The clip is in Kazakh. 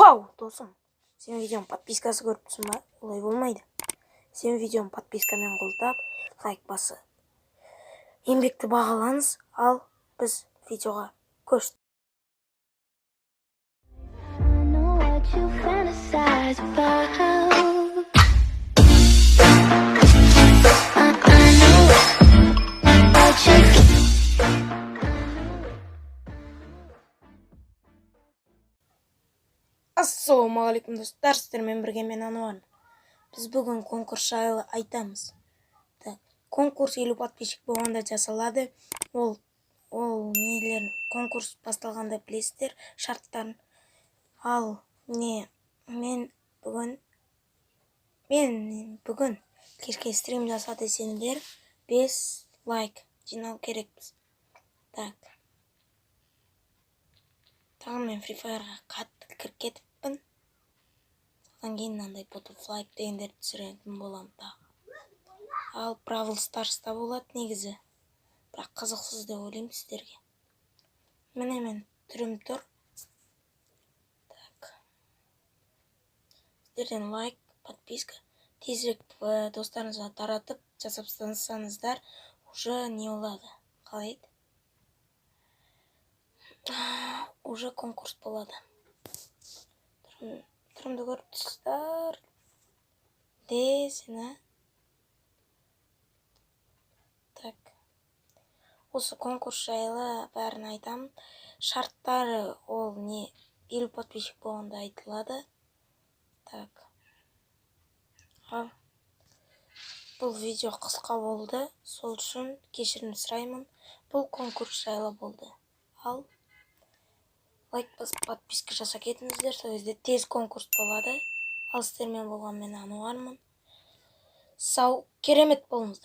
Вау, досым. Сен видеоның подпискасы көріпсің ба? Олай болмайды. Сен видеоның подпискамен қолдап, лайк басы. Еңбекті бағалаңыз, ал біз видеоға көштік. Ассалаумағалейкум достар, сіздермен бірге мен Ануар. Біз бүгін конкурс жайлы айтамыз. Конкурс 50 подписчик болғанда жасалады. Ол нелер конкурс басталғанда білесіздер шарттарын. Ал мен бүгін кешке стрим жаса десеңдер 5 лайк жинау керекпіз. Тағы мен Free Fire'ға қатты кіріп кетіппін. Содан кейін мынандай Butterfly дегендерді түсіретін боламын тағы. Ал Brawl Stars'та болады негізі. Бірақ қызықсыз деп ойлаймын сіздерге. Мен түрім тұр. Сіздерден лайк, подписка. Тезірек достарыңызға таратып жасап тастасаңыздар, уже не болады? Қалай еді? Уже конкурс болады. Түрімді көріп тұрсыздар. Десін, Осы конкурс жайлы бәрін айтам. Шарттары ол 50 подписчик болғанда айтылады. Бұл видео қысқа болды. Сол үшін кешірім сұраймын. Бұл конкурс жайлы болды. Ал лайк басып подписка жаса кетіңіздер. Сол кезде тез конкурс болады. Ал сіздермен болған мен Ануармын. Сау, керемет болыңыздар.